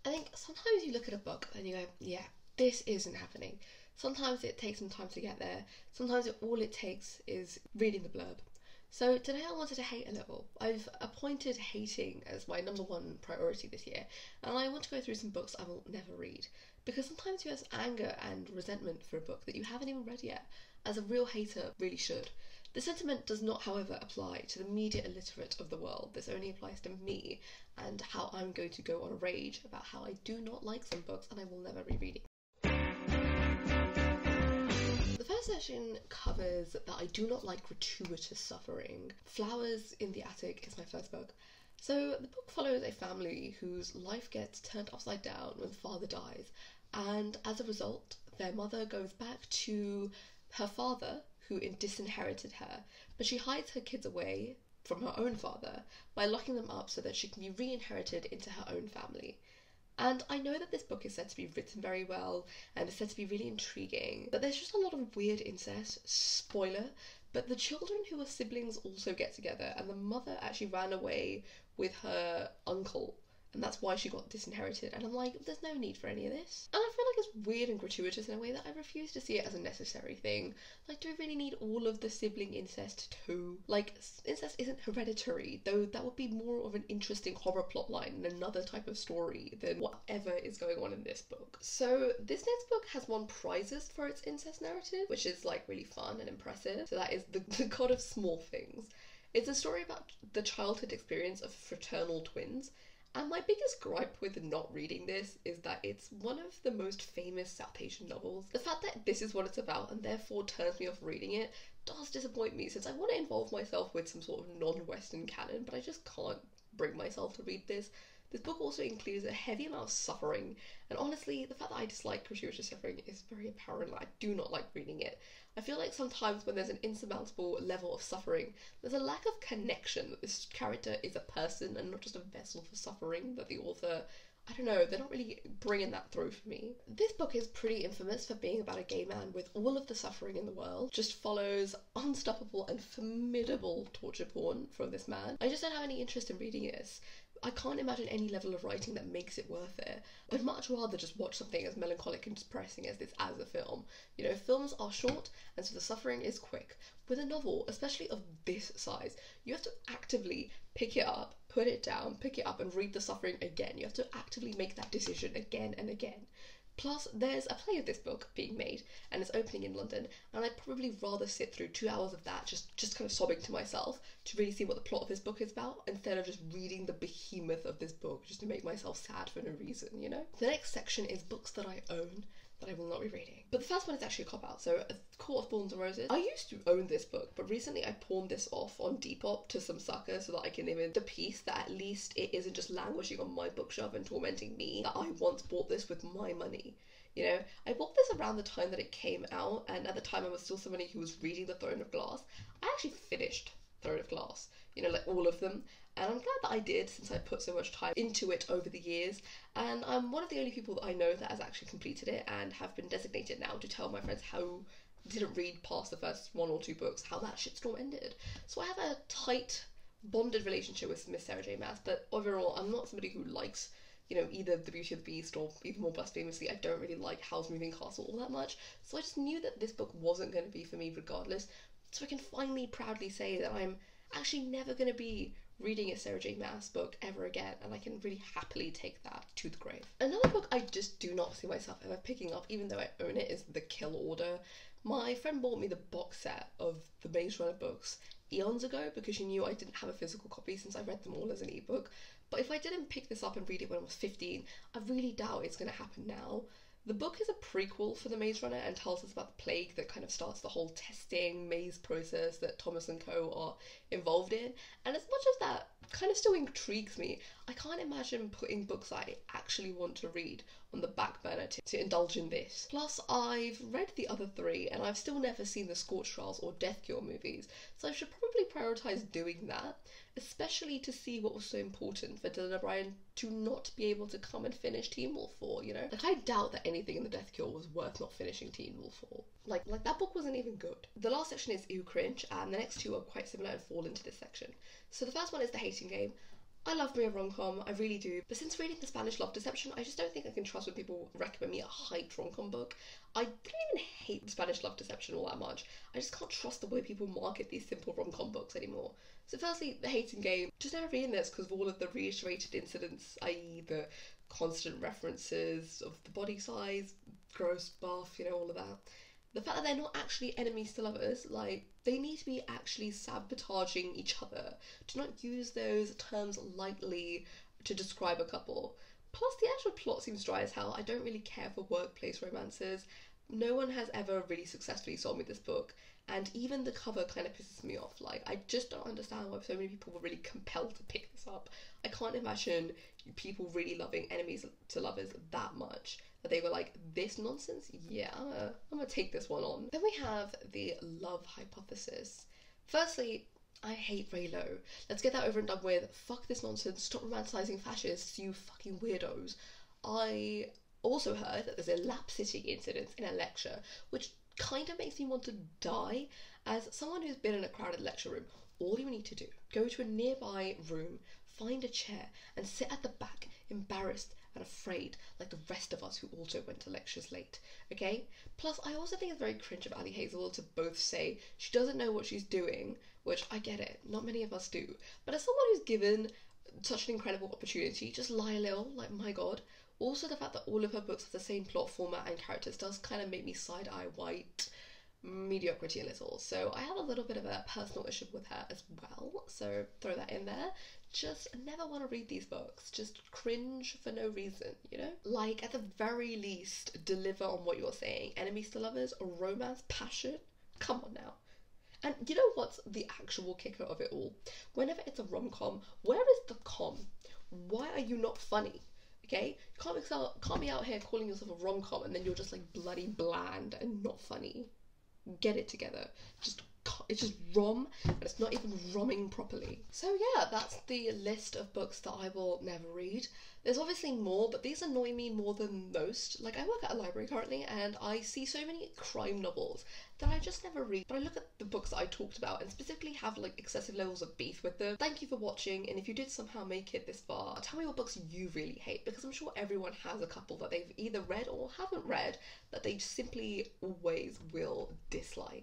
I think sometimes you look at a book and you go, yeah, this isn't happening. Sometimes it takes some time to get there. Sometimes all it takes is reading the blurb. So today I wanted to hate a little. I've appointed hating as my #1 priority this year, and I want to go through some books I will never read. Because sometimes you have anger and resentment for a book that you haven't even read yet, as a real hater really should. The sentiment does not, however, apply to the media illiterate of the world. This only applies to me and how I'm going to go on a rage about how I do not like some books and I will never reread it. The first section covers that I do not like gratuitous suffering. Flowers in the Attic is my first book. So the book follows a family whose life gets turned upside down when the father dies, and as a result, their mother goes back to her father, who disinherited her, but she hides her kids away from her own father by locking them up so that she can be re-inherited into her own family. And I know that this book is said to be written very well and is said to be really intriguing, but there's just a lot of weird incest. Spoiler, but the children who are siblings also get together, and the mother actually ran away with her uncle, and that's why she got disinherited. And I'm like, there's no need for any of this. And I feel like it's weird and gratuitous in a way that I refuse to see it as a necessary thing. Like, do we really need all of the sibling incest too? Like, incest isn't hereditary, though that would be more of an interesting horror plotline and another type of story than whatever is going on in this book. So this next book has won prizes for its incest narrative, which is like really fun and impressive. So that is The God of Small Things. It's a story about the childhood experience of fraternal twins. And my biggest gripe with not reading this is that it's one of the most famous South Asian novels. The fact that this is what it's about and therefore turns me off reading it does disappoint me, since I want to involve myself with some sort of non-Western canon, but I just can't bring myself to read this. This book also includes a heavy amount of suffering, and honestly, the fact that I dislike gratuitous suffering is very apparent. I do not like reading it. I feel like sometimes when there's an insurmountable level of suffering, there's a lack of connection that this character is a person and not just a vessel for suffering, that the author, I don't know, they're not really bringing that through for me. This book is pretty infamous for being about a gay man with all of the suffering in the world. Just follows unstoppable and formidable torture porn from this man. I just don't have any interest in reading this. I can't imagine any level of writing that makes it worth it. I'd much rather just watch something as melancholic and depressing as this as a film. You know, films are short, and so the suffering is quick. With a novel, especially of this size, you have to actively pick it up, put it down, pick it up, and read the suffering again. You have to actively make that decision again and again. Plus, there's a play of this book being made, and it's opening in London, and I'd probably rather sit through 2 hours of that just kind of sobbing to myself to really see what the plot of this book is about, instead of just reading the behemoth of this book just to make myself sad for no reason, you know? The next section is books that I own that I will not be reading. But the first one is actually a cop-out, so A Court of Thorns and Roses. I used to own this book, but recently I pawned this off on Depop to some sucker so that I can live in the peace that at least it isn't just languishing on my bookshelf and tormenting me, that I once bought this with my money. You know, I bought this around the time that it came out, and at the time I was still somebody who was reading The Throne of Glass. I actually finished Throne of Glass, you know, like all of them, and I'm glad that I did, since I put so much time into it over the years, and I'm one of the only people that I know that has actually completed it and have been designated now to tell my friends how didn't read past the first 1 or 2 books how that shitstorm ended. So I have a tight, bonded relationship with Miss Sarah J Maas, but overall I'm not somebody who likes, you know, either The Beauty of the Beast or, even more blasphemously, I don't really like Howl's Moving Castle all that much, so I just knew that this book wasn't going to be for me regardless, so I can finally proudly say that I'm actually never going to be reading a Sarah J Maas book ever again, and I can really happily take that to the grave. Another book I just do not see myself ever picking up, even though I own it, is The Kill Order. My friend bought me the box set of the Maze Runner books eons ago because she knew I didn't have a physical copy since I read them all as an ebook. But if I didn't pick this up and read it when I was 15, I really doubt it's going to happen now. The book is a prequel for The Maze Runner and tells us about the plague that kind of starts the whole testing maze process that Thomas and co are involved in. And as much as that kind of still intrigues me, I can't imagine putting books I actually want to read on the back burner to indulge in this. Plus, I've read the other 3 and I've still never seen the Scorch Trials or Death Cure movies, so I should probably prioritise doing that, especially to see what was so important for Dylan O'Brien to not be able to come and finish Teen Wolf 4, you know? Like, I doubt that anything in the Death Cure was worth not finishing Teen Wolf 4. Like that book wasn't even good. The last section is Ew Cringe, and the next 2 are quite similar and fall into this section. So the first one is The Hating Game. I love me a rom-com, I really do. But since reading The Spanish Love Deception, I just don't think I can trust when people recommend me a hyped rom-com book. I don't even hate The Spanish Love Deception all that much. I just can't trust the way people market these simple rom-com books anymore. So firstly, The Hating Game. Just never reading this because of all of the reiterated incidents, i.e. the constant references of the body size, gross buff, you know, all of that. The fact that they're not actually enemies to lovers, like, they need to be actually sabotaging each other. Do not use those terms lightly to describe a couple. Plus, the actual plot seems dry as hell. I don't really care for workplace romances. No one has ever really successfully sold me this book, and even the cover kind of pisses me off. Like, I just don't understand why so many people were really compelled to pick this up. I can't imagine people really loving enemies to lovers that much that they were like, this nonsense? Yeah, I'm gonna take this one on. Then we have the love hypothesis. Firstly, I hate Raylo. Let's get that over and done with. Fuck this nonsense. Stop romanticising fascists, you fucking weirdos. I also heard that there's a lap sitting incident in a lecture, which kind of makes me want to die. As someone who's been in a crowded lecture room, all you need to do, go to a nearby room, find a chair, and sit at the back, embarrassed and afraid, like the rest of us who also went to lectures late, okay? Plus, I also think it's very cringe of Ali Hazel to both say she doesn't know what she's doing, which I get it, not many of us do, but as someone who's given such an incredible opportunity, just lie a little, like, my god. Also, the fact that all of her books have the same plot, format, and characters does kind of make me side-eye white mediocrity a little. So I have a little bit of a personal issue with her as well, so throw that in there. Just never want to read these books. Just cringe for no reason, you know? Like, at the very least, deliver on what you're saying. Enemies to lovers, romance, passion. Come on now. And you know what's the actual kicker of it all? Whenever it's a rom-com, where is the com? Why are you not funny? Okay? You can't be out here calling yourself a rom-com and then you're just like bloody bland and not funny. Get it together. It's just rom, and it's not even romming properly. So yeah, that's the list of books that I will never read. There's obviously more, but these annoy me more than most. Like, I work at a library currently, and I see so many crime novels that I just never read. But I look at the books that I talked about and specifically have like excessive levels of beef with them. Thank you for watching, and if you did somehow make it this far, tell me what books you really hate, because I'm sure everyone has a couple that they've either read or haven't read that they simply always will dislike.